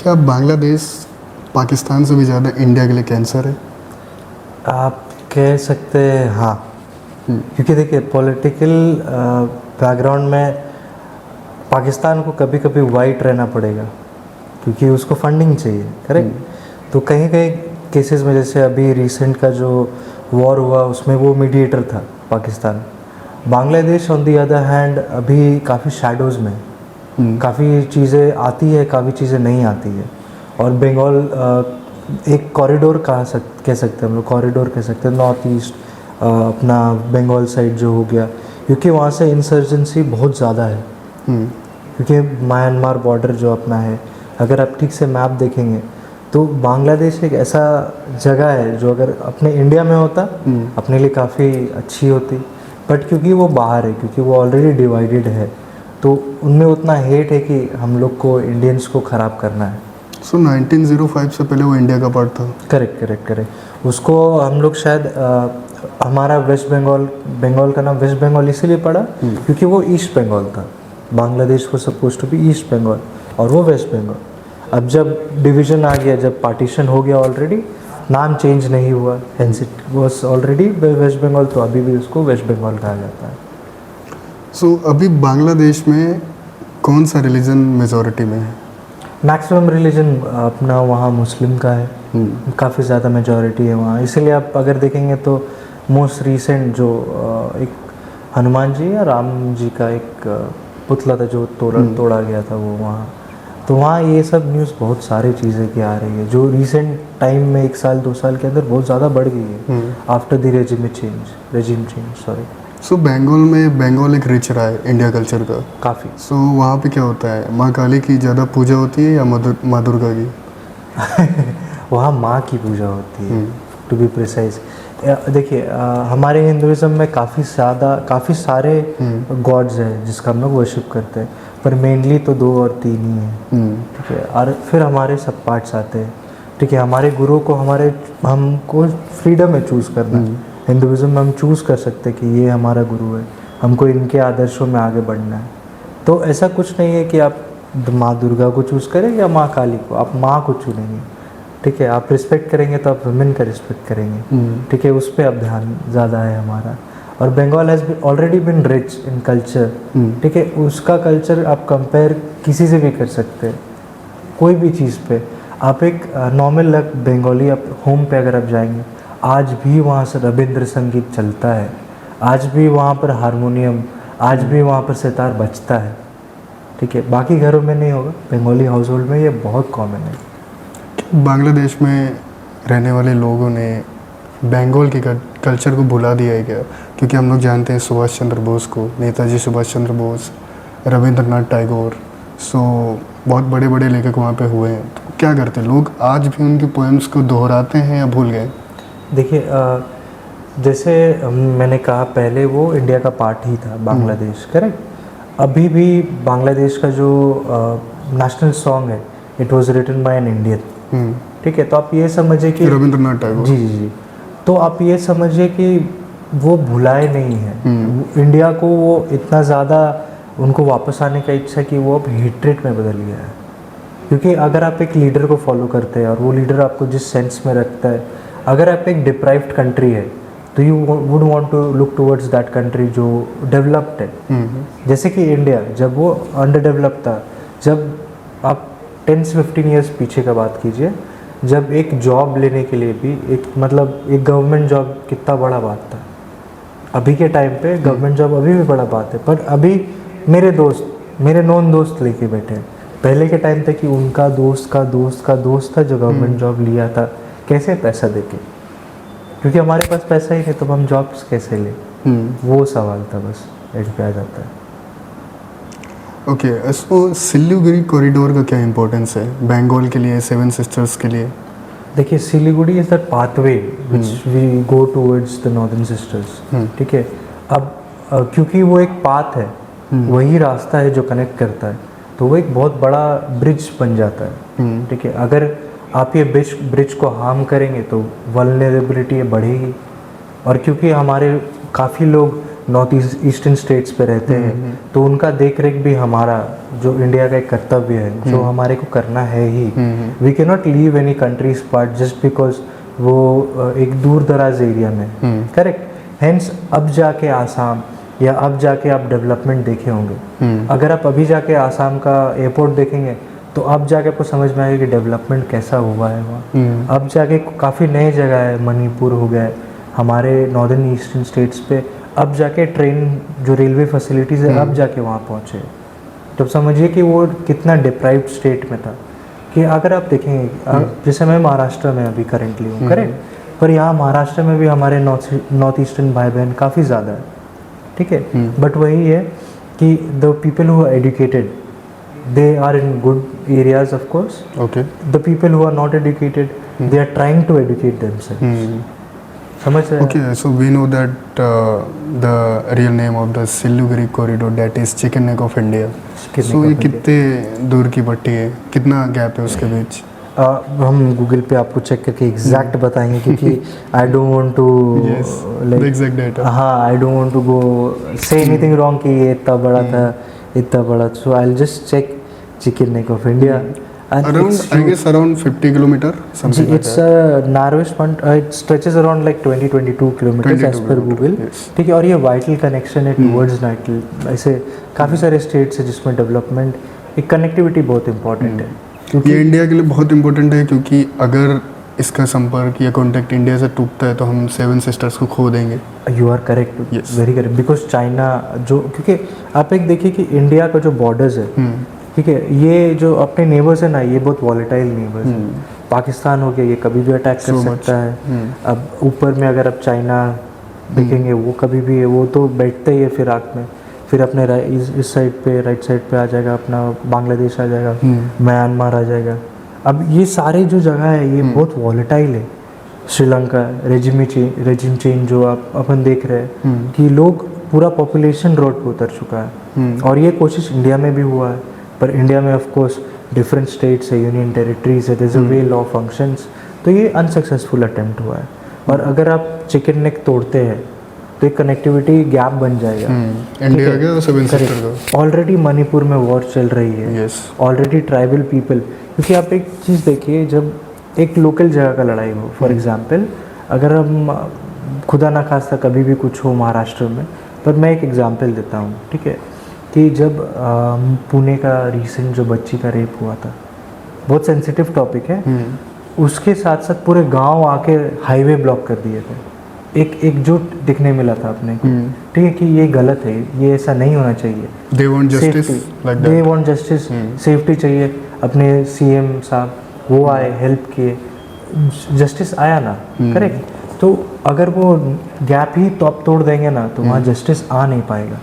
क्या बांग्लादेश पाकिस्तान से भी ज़्यादा इंडिया के लिए कैंसर है? आप कह सकते हैं हाँ, क्योंकि देखिए पॉलिटिकल बैकग्राउंड में पाकिस्तान को कभी कभी वाइट रहना पड़ेगा क्योंकि उसको फंडिंग चाहिए, करेक्ट। तो कहीं कहीं केसेस में, जैसे अभी रिसेंट का जो वॉर हुआ उसमें वो मीडिएटर था Pakistan. Bangladesh on the other hand अभी काफ़ी शैडोज़ में, काफ़ी चीज़ें आती है, काफ़ी चीज़ें नहीं आती है। और बंगाल एक कॉरिडोर कह सकते हैं हम लोग, कॉरिडोर कह सकते हैं नॉर्थ ईस्ट अपना बंगाल साइड जो हो गया, क्योंकि वहाँ से इंसर्जेंसी बहुत ज़्यादा है। क्योंकि म्यांमार बॉर्डर जो अपना है, अगर आप ठीक से मैप देखेंगे तो बांग्लादेश एक ऐसा जगह है जो अगर अपने इंडिया में होता अपने लिए काफ़ी अच्छी होती, बट क्योंकि वो बाहर है, क्योंकि वो ऑलरेडी डिवाइडेड है, तो उनमें उतना हेट है कि हम लोग को इंडियंस को ख़राब करना है। सो 1905 से पहले वो इंडिया का पार्ट था। करेक्ट। उसको हम लोग शायद हमारा वेस्ट बंगाल का नाम वेस्ट बंगाल इसीलिए पड़ा क्योंकि वो ईस्ट बंगाल था। बांग्लादेश वो suppose to be east Bengal और वो वेस्ट बंगाल। अब जब डिवीज़न आ गया, जब पार्टीशन हो गया, ऑलरेडी नाम चेंज नहीं हुआ, hence it was already west Bengal, तो अभी भी उसको वेस्ट बंगाल कहा जाता है। सो अभी बांग्लादेश में कौन सा रिलीजन मेजॉरिटी में है? मैक्सिमम रिलीजन अपना वहाँ मुस्लिम का है, काफ़ी ज़्यादा मेजॉरिटी है वहाँ। इसीलिए आप अगर देखेंगे तो मोस्ट रीसेंट जो एक हनुमान जी या राम जी का एक पुतला था जो तोड़ा गया था वो वहाँ, तो वहाँ ये सब न्यूज़ बहुत सारी चीज़ें की आ रही है जो रिसेंट टाइम में 1 साल 2 साल के अंदर बहुत ज़्यादा बढ़ गई है after the regime change sorry. So Bengal एक रिच रहा है इंडिया कल्चर का काफ़ी। सो वहाँ पे क्या होता है, माँ काली की ज़्यादा पूजा होती है या माँ दुर्गा की? वहाँ माँ की पूजा होती है, टू बी प्रिसाइज। देखिए हमारे हिंदुज़म में काफ़ी सारे गॉड्स हैं जिसका हम लोग वर्शिप करते हैं, पर मेनली तो 2 और 3 ही हैं, ठीक है। और फिर हमारे सब पार्ट्स आते हैं, ठीक है। हमारे गुरु को हमको फ्रीडम है चूज़ करना। हिंदुज़म में हम चूज़ कर सकते हैं कि ये हमारा गुरु है, हमको इनके आदर्शों में आगे बढ़ना है। तो ऐसा कुछ नहीं है कि आप माँ दुर्गा को चूज़ करें या माँ काली को, आप माँ को चुनेंगे, ठीक है। आप रिस्पेक्ट करेंगे तो आप वुमेन का रिस्पेक्ट करेंगे, ठीक है। उस पर अब ध्यान ज़्यादा है हमारा। और Bengal has already been rich in culture, ठीक है। उसका कल्चर आप कंपेयर किसी से भी कर सकते हैं, कोई भी चीज़ पे। आप एक नॉर्मल बंगाली आप होम पे अगर आप जाएंगे, आज भी वहाँ से रविंद्र संगीत चलता है, आज भी वहाँ पर हारमोनियम, आज भी वहाँ पर सितार बजता है, ठीक है। बाकी घरों में नहीं होगा, बंगाली हाउस होल्ड में ये बहुत कॉमन है। बांग्लादेश में रहने वाले लोगों ने बंगाल के कल्चर को भुला दिया है क्या? क्योंकि हम लोग जानते हैं सुभाष चंद्र बोस को, नेताजी सुभाष चंद्र बोस, रविंद्रनाथ टैगोर, सो बहुत बड़े बड़े लेखक वहाँ पे हुए हैं। तो क्या करते हैं लोग, आज भी उनके पोएम्स को दोहराते हैं या भूल गए? देखिए जैसे मैंने कहा पहले, वो इंडिया का पार्ट ही था बांग्लादेश, करेक्ट। अभी भी बांग्लादेश का जो नेशनल सॉन्ग है, it was written by an Indian, ठीक है। तो आप ये समझिए कि रविंद्रनाथ टैगोर, जी, तो आप ये समझिए कि वो भुलाए नहीं है इंडिया को। वो इतना ज़्यादा उनको वापस आने का इच्छा कि वो अब हेट्रेट में बदल गया है। क्योंकि अगर आप एक लीडर को फॉलो करते हैं और वो लीडर आपको जिस सेंस में रखता है, अगर आप एक डिप्राइव्ड कंट्री है तो you would want to look towards that country जो डेवलप्ड है। जैसे कि इंडिया जब वो अंडर डेवलप था, जब आप 10 से 15 ईयर्स पीछे का बात कीजिए, जब एक जॉब लेने के लिए भी एक गवर्नमेंट जॉब कितना बड़ा बात था। अभी के टाइम पे गवर्नमेंट जॉब अभी भी बड़ा बात है, पर अभी मेरे नॉन दोस्त लेके बैठे हैं। पहले के टाइम पे कि उनका दोस्त का दोस्त का दोस्त था जो गवर्नमेंट जॉब लिया था, कैसे पैसा देके, क्योंकि हमारे पास पैसा ही नहीं तो हम जॉब्स कैसे लें, वो सवाल था बस, एंड पे आ जाता है। ओके, इसको सिलीगुड़ी कॉरिडोर का क्या इम्पोर्टेंस है बंगाल के लिए, 7 सिस्टर्स के लिए? देखिए Siliguri is that pathway which we go towards the northern sisters, ठीक है। अब क्योंकि वो एक पाथ है, वही रास्ता है जो कनेक्ट करता है, तो वो एक बहुत बड़ा ब्रिज बन जाता है, ठीक है। अगर आप ये ब्रिज को हार्म करेंगे तो वल्नरेबिलिटी बढ़ेगी। और क्योंकि हमारे काफ़ी लोग नॉर्थ ईस्टर्न स्टेट्स पे रहते हैं, तो उनका देख रेख भी हमारा जो इंडिया का एक कर्तव्य है, जो हमारे को करना है ही। We can not leave any countries part just because वो एक दूर दराज एरिया में, करेक्ट। हेंस अब जाके आसाम या अब जाके आप डेवलपमेंट देखे होंगे, अगर आप अभी जाके आसाम का एयरपोर्ट देखेंगे तो अब जाके आपको समझ में आएगा कि डेवलपमेंट कैसा हुआ है वहाँ। अब जाके काफ़ी नई जगह है, मणिपुर हो गया, हमारे नॉर्दर्न ईस्टर्न स्टेट्स पे अब जाके ट्रेन जो रेलवे फैसिलिटीज़ है अब जाके वहाँ पहुँचे। तो समझिए कि वो कितना डिप्राइव्ड स्टेट में था। कि अगर आप देखेंगे जैसे मैं महाराष्ट्र में अभी करेंटली हूँ, करेक्ट, पर यहाँ महाराष्ट्र में भी हमारे नॉर्थ ईस्टर्न भाई बहन काफ़ी ज़्यादा है, ठीक है। बट वही है कि the people who are educated they are in good areas, of course. Okay. The people who are not educated, they are trying to educate themselves. समझ रहे हैं? Okay, so we know that the real name of the Siliguri corridor, that is chicken neck of India. So ये कितने दूर की पट्टी है, कितना गैप है उसके बीच? हम गूगल पे आपको चेक करके एग्जैक्ट बताएंगे, क्योंकि I don't want to the exact data. हाँ, I don't want to go say anything wrong कि ये इतना बड़ा था, इतना बड़ा। So I will just check chicken neck of India. Around 50 kilometer, something like it's that. narrowest point, it stretches around like 22 kilometers as per Google, ठीक है। और ये वाइटल कनेक्शन है टूवर्ड्स नाइटल, ऐसे काफ़ी सारे स्टेट्स है जिसमें डेवलपमेंट, एक कनेक्टिविटी बहुत इंपॉर्टेंट है। क्योंकि ये इंडिया के लिए बहुत इंपॉर्टेंट है, क्योंकि अगर इसका संपर्क या कॉन्टेक्ट इंडिया से टूटता है तो हम सेवन सिस्टर्स को खो देंगे। You are correct, very correct, because China जो, क्योंकि आप एक देखिए कि इंडिया का जो बॉर्डर्स है, ठीक है, ये जो अपने नेबर्स है ना, ये बहुत वॉलेटाइल नेबर्स है। पाकिस्तान हो गया, ये कभी भी अटैक कर सकता है। अब ऊपर में अगर आप चाइना देखेंगे, वो कभी भी है, वो तो बैठते ही है फिराक में, फिर अपने इस साइड पे, राइट साइड पे आ जाएगा, अपना बांग्लादेश आ जाएगा, म्यांमार आ जाएगा। अब ये सारे जो जगह है ये बहुत वॉलेटाइल है। श्रीलंका रेजिम चेंज जो आप अपन देख रहे हैं कि लोग पूरा पॉपुलेशन रोड पे उतर चुका है, और ये कोशिश इंडिया में भी हुआ है। पर इंडिया में ऑफ कोर्स डिफरेंट स्टेट्स है, यूनियन टेरिटरीज है, there is a way law functions, तो ये अनसक्सेसफुल अटेम्प्ट हुआ है। और अगर आप चिकन नेक तोड़ते हैं तो एक कनेक्टिविटी गैप बन जाएगा। इंडिया का और सेवन सिस्टर का ऑलरेडी मणिपुर में वॉर चल रही है, ऑलरेडी ट्राइबल पीपल, क्योंकि आप एक चीज़ देखिए, जब एक लोकल जगह का लड़ाई हो, फॉर एग्जांपल अगर हम खुदा ना खास्ता कभी भी कुछ हो महाराष्ट्र में, पर मैं एक एग्जांपल देता हूँ, ठीक है, कि जब पुणे का रिसेंट जो बच्ची का रेप हुआ था, बहुत सेंसिटिव टॉपिक है, उसके साथ साथ पूरे गांव आके हाईवे ब्लॉक कर दिए थे। एक एकजुट दिखने मिला था अपने को, ठीक है, कि ये गलत है, ये ऐसा नहीं होना चाहिए। They want justice like that. They want justice, safety चाहिए। अपने सीएम साहब वो आए, हेल्प किए, जस्टिस आया ना, करेक्ट। तो अगर वो गैप ही तोड़ देंगे ना, तो वहाँ जस्टिस आ नहीं पाएगा।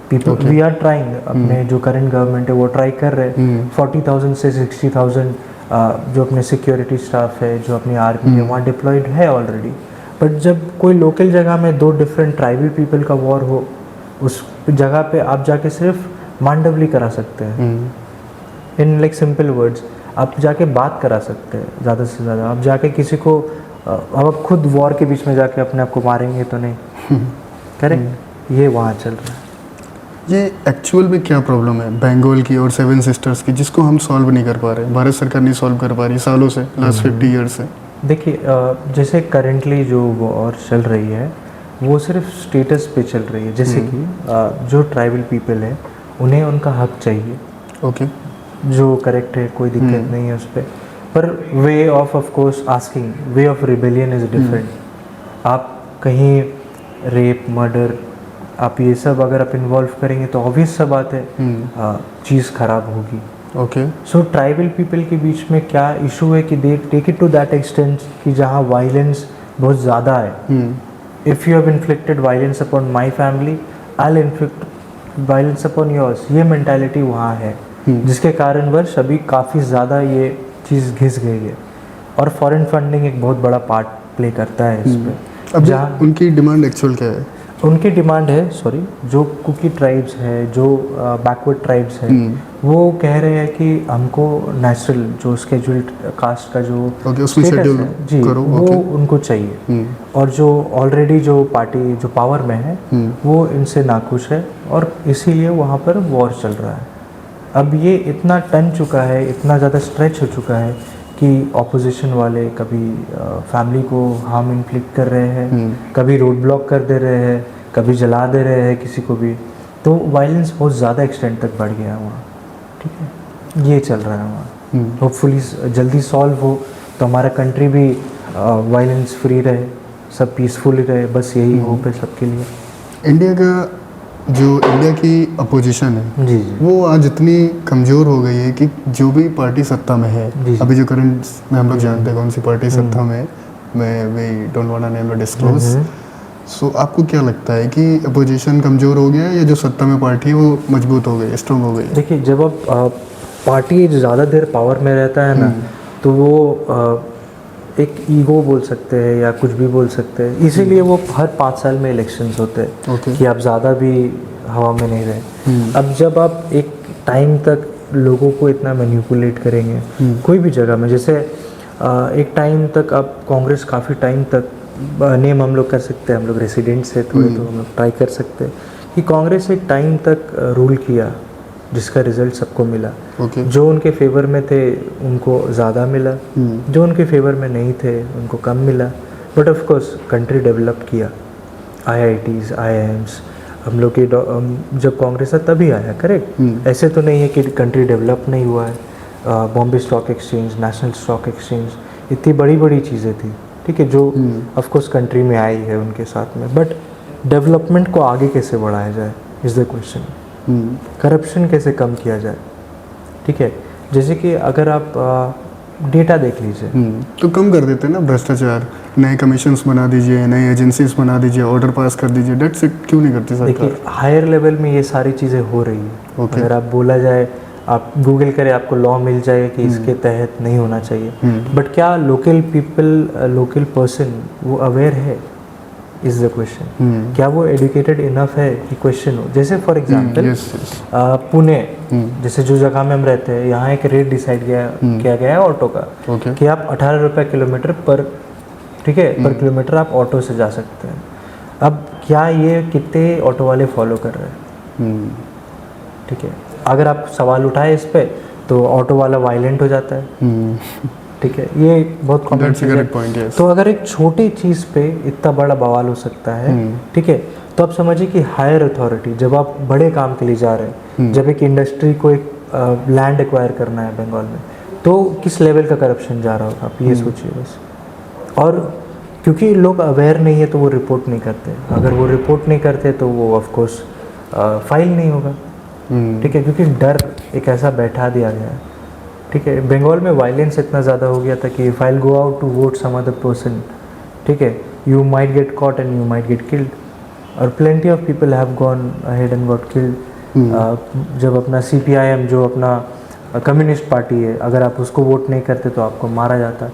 पीपल वी आर ट्राइंग, अपने जो करंट गवर्नमेंट है वो ट्राई कर रहे हैं। 40,000 से 60,000 जो अपने सिक्योरिटी स्टाफ है, जो अपनी आर्मी है, वहाँ डिप्लॉयड है ऑलरेडी। बट जब कोई लोकल जगह में दो डिफरेंट ट्राइबल पीपल का वॉर हो, उस जगह पे आप जाके सिर्फ मांडवली करा सकते हैं। इन लाइक सिंपल वर्ड्स, आप जाके बात करा सकते हैं ज़्यादा से ज़्यादा। आप जाके किसी को, अब आप खुद वॉर के बीच में जाके अपने आप को मारेंगे तो नहीं, करेक्ट। ये वहाँ चल रहा है। ये एक्चुअल में क्या प्रॉब्लम है बंगाल की और सेवन सिस्टर्स की, जिसको हम सॉल्व नहीं कर पा रहे, भारत सरकार नहीं सॉल्व कर पा रही सालों से, लास्ट 50 ईयर्स से? देखिए, जैसे करेंटली जो वॉर चल रही है वो सिर्फ स्टेटस पे चल रही है। जैसे कि जो ट्राइबल पीपल है उन्हें उनका हक चाहिए, ओके, जो करेक्ट है, कोई दिक्कत नहीं है उस पर way of course asking, way of rebellion is different. आप कहीं रेप, मर्डर, आप ये सब अगर आप इन्वॉल्व करेंगे तो ऑब्वियस सा बात है चीज़ ख़राब होगी। ओके, सो ट्राइबल पीपल के बीच में क्या इशू है कि they take it to that extent कि जहाँ वायलेंस बहुत ज़्यादा है। If you have inflicted violence upon my family, I will inflict violence upon yours, ये मेंटालिटी वहाँ है, जिसके कारणवश अभी काफ़ी ज़्यादा ये चीज़ घिस गई है। और फॉरेन फंडिंग एक बहुत बड़ा पार्ट प्ले करता है इस पर। अब उनकी डिमांड एक्चुअल क्या है? उनकी डिमांड है, सॉरी, जो कुकी ट्राइब्स है, जो बैकवर्ड ट्राइब्स है, वो कह रहे हैं कि हमको नेचुरल जो स्केड्यूल्ड कास्ट का जो ओके, उसमें status शेड्यूल है जी, करो, वो ओके। उनको चाहिए। और जो ऑलरेडी जो पार्टी जो पावर में है वो इनसे नाखुश है और इसीलिए वहाँ पर वॉर चल रहा है। अब ये इतना टन चुका है, इतना ज़्यादा स्ट्रेच हो चुका है कि ऑपोजिशन वाले कभी फैमिली को हार्म इन्फ्लिक्ट कर रहे हैं, कभी रोड ब्लॉक कर दे रहे हैं, कभी जला दे रहे हैं किसी को भी। तो वायलेंस बहुत ज़्यादा एक्सटेंड तक बढ़ गया है वहाँ, ठीक है, ये चल रहा है वहाँ। होपफुली जल्दी सॉल्व हो तो हमारा कंट्री भी वायलेंस फ्री रहे, सब पीसफुली रहे, बस यही होप है सबके लिए। इंडिया का जो इंडिया की अपोजिशन है जी जी वो आज इतनी कमज़ोर हो गई है कि जो भी पार्टी सत्ता में है, जी। अभी जो करंट में हम लोग जानते हैं कौन सी पार्टी सत्ता में है, मैं we don't want to name disclose. So आपको क्या लगता है कि अपोजिशन कमज़ोर हो गया है या जो सत्ता में पार्टी है वो मजबूत हो गई, स्ट्रॉन्ग हो गई? देखिए, जब आप पार्टी ज़्यादा देर पावर में रहता है ना, तो वो एक ईगो बोल सकते हैं या कुछ भी बोल सकते हैं, इसीलिए वो हर 5 साल में इलेक्शंस होते हैं ओके। कि आप ज़्यादा भी हवा में नहीं रहे। अब जब आप एक टाइम तक लोगों को इतना मैनिपुलेट करेंगे कोई भी जगह में, जैसे एक टाइम तक आप कांग्रेस काफ़ी टाइम तक नेम हम लोग कर सकते हैं, हम लोग रेसिडेंट से थोड़े तो हम लोग ट्राई कर सकते हैं कि कांग्रेस एक टाइम तक रूल किया जिसका रिजल्ट सबको मिला। ओके। जो उनके फेवर में थे उनको ज़्यादा मिला, जो उनके फेवर में नहीं थे उनको कम मिला। But of course country develop किया, IITs, IIMs, हम लोग के जब कांग्रेस है तभी आया, करेक्ट? ऐसे तो नहीं है कि कंट्री डेवलप नहीं हुआ है। Bombay stock exchange, national stock exchange, इतनी बड़ी बड़ी चीज़ें थी, ठीक है, जो ऑफ कोर्स कंट्री में आई है उनके साथ में। बट डेवलपमेंट को आगे कैसे बढ़ाया जाए इज़ द क्वेश्चन। करप्शन कैसे कम किया जाए, ठीक है? जैसे कि अगर आप डेटा देख लीजिए, तो कम कर देते हैं ना भ्रष्टाचार, नए कमीशंस बना दीजिए, नई एजेंसीज बना दीजिए, ऑर्डर पास कर दीजिए, डेट्स इट, क्यों नहीं करती सरकार? देखिए हायर लेवल में ये सारी चीज़ें हो रही है। ओके। अगर आप बोला जाए, आप गूगल करें, आपको लॉ मिल जाएगा कि इसके तहत नहीं होना चाहिए। बट क्या लोकल पीपल, लोकल पर्सन वो अवेयर है, इज़ द क्वेश्चन। क्या वो एजुकेटेड इनफ है कि क्वेश्चन हो? जैसे फॉर एग्जांपल पुणे, जैसे जो जगह में हम रहते हैं, यहाँ एक रेट डिसाइड किया गया है ऑटो का, ओके। कि आप 18 रुपये किलोमीटर पर, ठीक है, पर किलोमीटर आप ऑटो से जा सकते हैं। अब क्या ये कितने ऑटो वाले फॉलो कर रहे हैं? ठीक है, अगर आप सवाल उठाए इस पे तो ऑटो वाला वायलेंट हो जाता है, ठीक है, ये बहुत कॉमन चीज़ है। तो अगर एक छोटी चीज़ पे इतना बड़ा बवाल हो सकता है, ठीक है, तो आप समझिए कि हायर अथॉरिटी, जब आप बड़े काम के लिए जा रहे हैं, जब एक इंडस्ट्री को एक लैंड एक्वायर करना है बंगाल में, तो किस लेवल का करप्शन जा रहा होगा, आप ये सोचिए बस। और क्योंकि लोग अवेयर नहीं है तो वो रिपोर्ट नहीं करते, अगर वो रिपोर्ट नहीं करते तो वो ऑफ कोर्स फाइल नहीं होगा, ठीक है, क्योंकि डर एक ऐसा बैठा दिया गया है, ठीक है। बंगाल में वायलेंस इतना ज़्यादा हो गया था कि if I go out to vote some other person, ठीक है, you might get caught and you might get killed, और plenty of people have gone ahead and got killed. जब अपना CPIM, जो अपना कम्युनिस्ट पार्टी है, अगर आप उसको वोट नहीं करते तो आपको मारा जाता,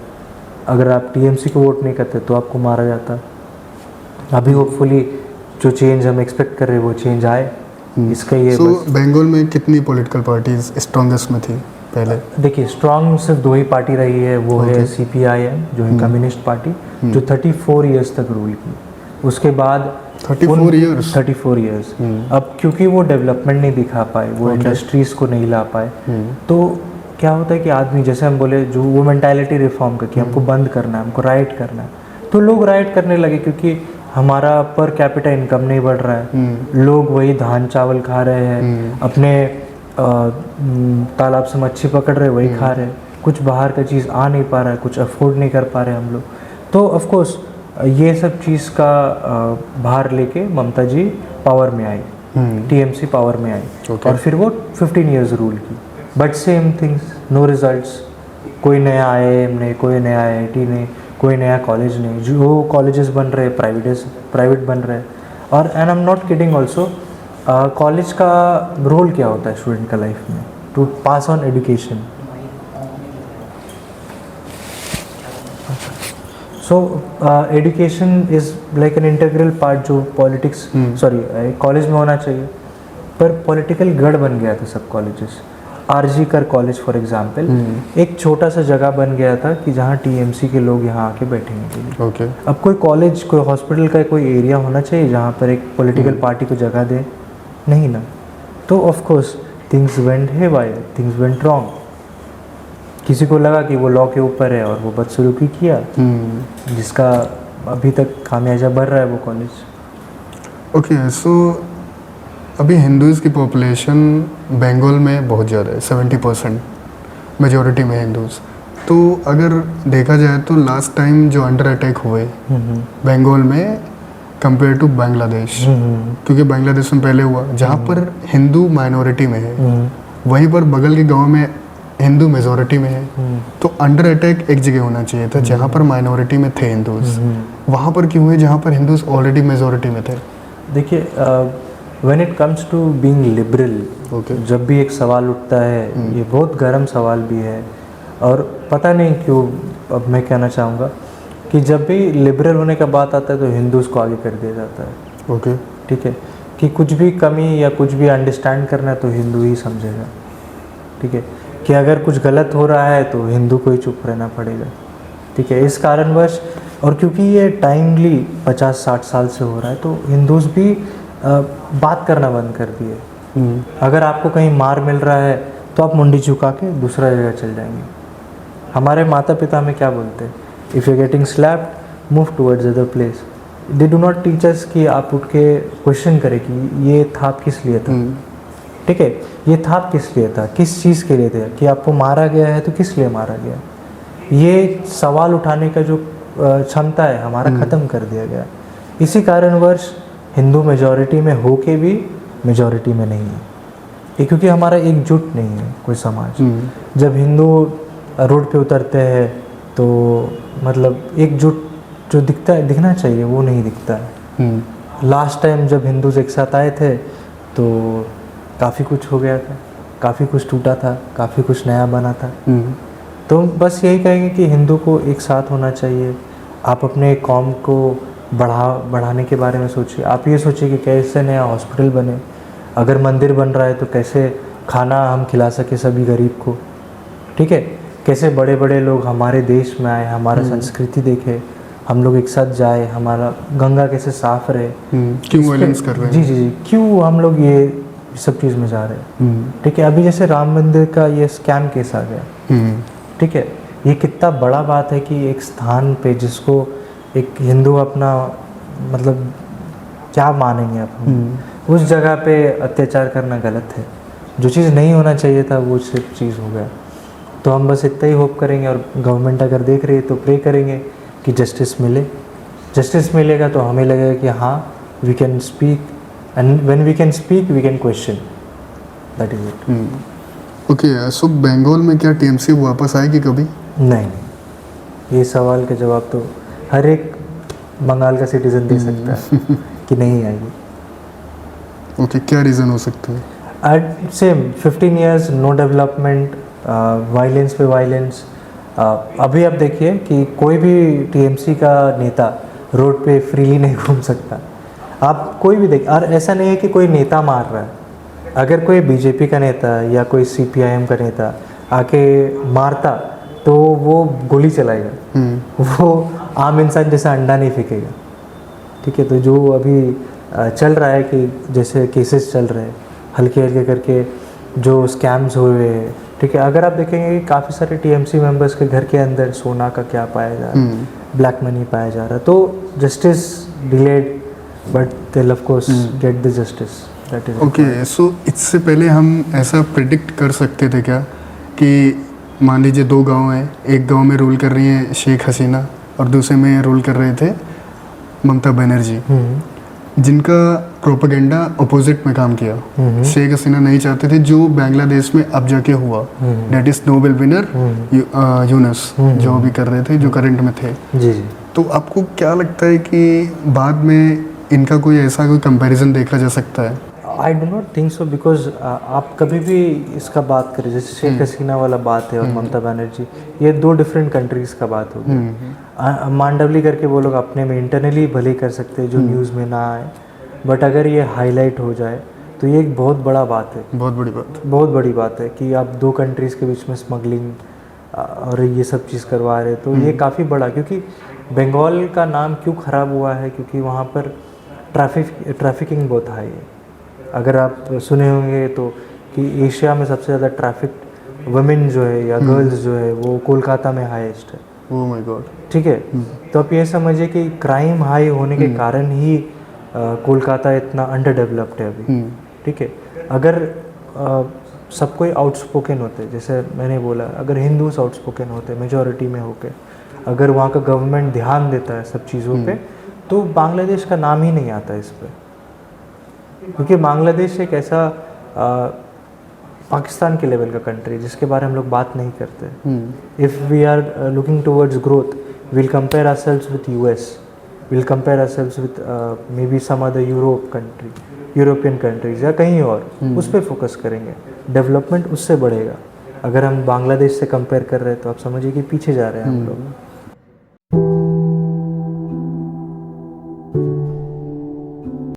अगर आप TMC को वोट नहीं करते तो आपको मारा जाता। अभी होपफुली जो चेंज हम एक्सपेक्ट कर रहे हैं वो चेंज आए, इसका ये बंगाल में कितनी पॉलिटिकल पार्टीज स्ट्रॉन्गेस्ट में थी पहले? देखिए, स्ट्रॉन्ग सिर्फ 2 ही पार्टी रही है, वो है CPIM जो है कम्युनिस्ट पार्टी, जो 34 इयर्स तक रूल की। उसके बाद 34 इयर्स। अब क्योंकि वो डेवलपमेंट नहीं दिखा पाए, वो इंडस्ट्रीज़ को नहीं ला पाए, तो क्या होता है कि आदमी, जैसे हम बोले, जो वो मेंटालिटी रिफॉर्म का कि हमको बंद करना है, हमको राइट करना है, तो लोग राइट करने लगे क्योंकि हमारा पर कैपिटा इनकम नहीं बढ़ रहा है, लोग वही धान चावल खा रहे हैं, अपने तालाब से मच्छी पकड़ रहे वही खा रहे हैं, कुछ बाहर का चीज़ आ नहीं पा रहा है, कुछ अफोर्ड नहीं कर पा रहे हम लोग। तो ऑफ कोर्स ये सब चीज़ का भार लेके ममता जी पावर में आई, TMC पावर में आई, और फिर वो 15 इयर्स रूल की। But same things, no results, कोई नया IIM नहीं, कोई नया IIT नहीं, कोई नया कॉलेज नहीं, जो कॉलेजेस बन रहे प्राइवेट बन रहे हैं। और and I am not kidding also, college का रोल क्या होता है स्टूडेंट का लाइफ में? To pass on education. So education is like an integral part जो पॉलिटिक्स सॉरी कॉलेज में होना चाहिए, पर पॉलिटिकल गढ़ बन गया था सब कॉलेजेस। आरजी कर कॉलेज फॉर एग्जांपल एक छोटा सा जगह बन गया था कि जहाँ टीएमसी के लोग यहाँ आके बैठेंगे के लिए। ओके। अब कोई कॉलेज कोई हॉस्पिटल का कोई एरिया होना चाहिए जहाँ पर एक पॉलिटिकल पार्टी को जगह दे, नहीं ना। तो of course things went haywire, things went wrong. किसी को लगा कि वो लॉ के ऊपर है और वो बदसलूकी किया, जिसका अभी तक खामियाजा भर रहा है वो कॉलेज। ओके, सो अभी हिंदूज़ की पॉपुलेशन बंगाल में बहुत ज़्यादा है, 70% मेजॉरिटी में हिंदूज़। तो अगर देखा जाए तो लास्ट टाइम जो अंडर अटैक हुए बंगाल में कंपेयर टू बांग्लादेश, क्योंकि बांग्लादेश में पहले हुआ जहाँ पर हिंदू माइनॉरिटी में है, वहीं पर बगल के गांव में हिंदू मेजॉरिटी में है। तो अंडर अटैक एक जगह होना चाहिए था जहाँ पर माइनॉरिटी में थे हिंदूज़, वहाँ पर क्यों हुए जहाँ पर हिंदूज़ ऑलरेडी मेजॉरिटी में थे? देखिए when it comes to being liberal, जब भी एक सवाल उठता है, ये बहुत गर्म सवाल भी है, और पता नहीं क्यों अब मैं कहना चाहूँगा कि जब भी लिबरल होने का बात आता है तो हिंदूज़ को आगे कर दिया जाता है। ओके, ठीक है, कि कुछ भी कमी या कुछ भी अंडरस्टैंड करना है तो हिंदू ही समझेगा। ठीक है, कि अगर कुछ गलत हो रहा है तो हिंदू को ही चुप रहना पड़ेगा। ठीक है, इस कारणवश, और क्योंकि ये टाइमली 50-60 साल से हो रहा है, तो हिंदूज़ भी बात करना बंद कर दिए। अगर आपको कहीं मार मिल रहा है तो आप मुंडी झुका के दूसरा जगह चल जाएंगे। हमारे माता पिता हमें क्या बोलते हैं? If you getting slapped move towards other place. They do not teach us कि आप उठ के क्वेश्चन करें कि ये थाप किस लिए था। ठीक है, ये थाप किस लिए था, किस चीज़ के लिए था, कि आपको मारा गया है तो किस लिए मारा गया। ये सवाल उठाने का जो क्षमता है हमारा ख़त्म कर दिया गया। इसी कारणवश हिंदू मेजॉरिटी में हो के भी मेजॉरिटी में नहीं है, ये क्योंकि हमारा एकजुट नहीं है कोई समाज। जब हिंदू रोड पे उतरते हैं तो मतलब एकजुट जो दिखता है, दिखना चाहिए, वो नहीं दिखता है। लास्ट टाइम जब हिंदूज एक साथ आए थे तो काफ़ी कुछ हो गया था, काफ़ी कुछ टूटा था, काफ़ी कुछ नया बना था। तो बस यही कहेंगे कि हिंदू को एक साथ होना चाहिए। आप अपने कौम को बढ़ाने के बारे में सोचिए। आप ये सोचिए कि कैसे नया हॉस्पिटल बने, अगर मंदिर बन रहा है तो कैसे खाना हम खिला सके सभी गरीब को। ठीक है, कैसे बड़े बड़े लोग हमारे देश में आए, हमारा संस्कृति देखे, हम लोग एक साथ जाए, हमारा गंगा कैसे साफ रहे। क्यों वायलेंस कर रहे हैं? जी, क्यों हम लोग ये सब चीज़ में जा रहे हैं। ठीक है, अभी जैसे राम मंदिर का ये स्कैम केस आ गया। ठीक है, ये कितना बड़ा बात है कि एक स्थान पे जिसको एक हिंदू अपना मतलब क्या मानेंगे आप, उस जगह पे अत्याचार करना गलत है। जो चीज़ नहीं होना चाहिए था वो सिर्फ चीज़ हो गया। तो हम बस इतना ही होप करेंगे, और गवर्नमेंट अगर देख रही है तो प्रे करेंगे कि जस्टिस मिले। जस्टिस मिलेगा तो हमें लगेगा कि हाँ we can speak, and when we can speak we can question, that is it. Okay, so Bengal में क्या टीएमसी वापस आएगी कभी? नहीं, ये सवाल का जवाब तो हर एक बंगाल का सिटीजन दे सकता है कि नहीं आएगी। ओके, क्या रीज़न हो सकता है? Same 15 years no development, violence पे वायलेंस। अभी आप देखिए कि कोई भी टीएमसी का नेता रोड पे फ्रीली नहीं घूम सकता। आप कोई भी देख, और ऐसा नहीं है कि कोई नेता मार रहा है। अगर कोई बीजेपी का नेता या कोई सीपीआईएम का नेता आके मारता तो वो गोली चलाएगा, वो आम इंसान जैसा अंडा नहीं फेंकेगा। ठीक है, तो जो अभी चल रहा है कि जैसे केसेस चल रहे हैं हल्के हल्के करके, जो स्कैम्स हुए, ठीक है, अगर आप देखेंगे कि काफ़ी सारे टीएमसी मेंबर्स के घर के अंदर सोना का क्या पाया जा रहा है, ब्लैक मनी पाया जा रहा है। तो justice delayed but they of course get the justice, that is okay. So इससे पहले हम ऐसा प्रिडिक्ट कर सकते थे क्या कि मान लीजिए 2 गांव हैं, एक गांव में रूल कर रही हैं शेख हसीना और दूसरे में रूल कर रहे थे ममता बनर्जी, जिनका प्रोपेगेंडा अपोजिट में काम किया। शेख हसीना नहीं चाहते थे जो बांग्लादेश में अब जाके हुआ, that is Nobel winner Yunus, जो भी कर रहे थे, जो करंट में थे। जी। तो आपको क्या लगता है कि बाद में इनका कोई ऐसा कोई कंपैरिजन देखा जा सकता है? I do not think so, because आप कभी भी इसका बात करें, जैसे शेख हसीना वाला बात है और ममता बनर्जी, ये 2 डिफरेंट कंट्रीज़ का बात होगी। मांडवली करके वो लोग अपने में इंटरनली भले कर सकते हैं जो न्यूज़ में ना आए, बट अगर ये हाईलाइट हो जाए तो ये एक बहुत बड़ा बात है, बहुत बड़ी बात। बहुत बड़ी बात है कि आप 2 कंट्रीज़ के बीच में स्मगलिंग और ये सब चीज़ करवा रहे, तो ये काफ़ी बड़ा, क्योंकि बंगाल का नाम क्यों ख़राब हुआ है, क्योंकि वहाँ पर ट्रैफिकिंग बहुत हाई है। अगर आप सुने होंगे तो कि एशिया में सबसे ज़्यादा ट्रैफिक वुमेन जो है या गर्ल्स जो है वो कोलकाता में हाईएस्ट है। Oh my God. ठीक है, तो आप ये समझिए कि क्राइम हाई होने के कारण ही कोलकाता इतना अंडर डेवलप्ड है अभी। ठीक है, अगर सब कोई आउटस्पोकन होते, जैसे मैंने बोला, अगर हिंदूज आउटस्पोकन होते मेजॉरिटी में होके, अगर वहाँ का गवर्नमेंट ध्यान देता है सब चीज़ों पे, तो बांग्लादेश का नाम ही नहीं आता इस पर, क्योंकि बांग्लादेश एक ऐसा पाकिस्तान के लेवल का कंट्री जिसके बारे में हम लोग बात नहीं करते। If we are looking towards growth, will compare ourselves with US, will compare ourselves with maybe some other European countries या कहीं और, उस पर फोकस करेंगे, डेवलपमेंट उससे बढ़ेगा। अगर हम बांग्लादेश से कंपेयर कर रहे हैं तो आप समझिए कि पीछे जा रहे हैं हम लोग।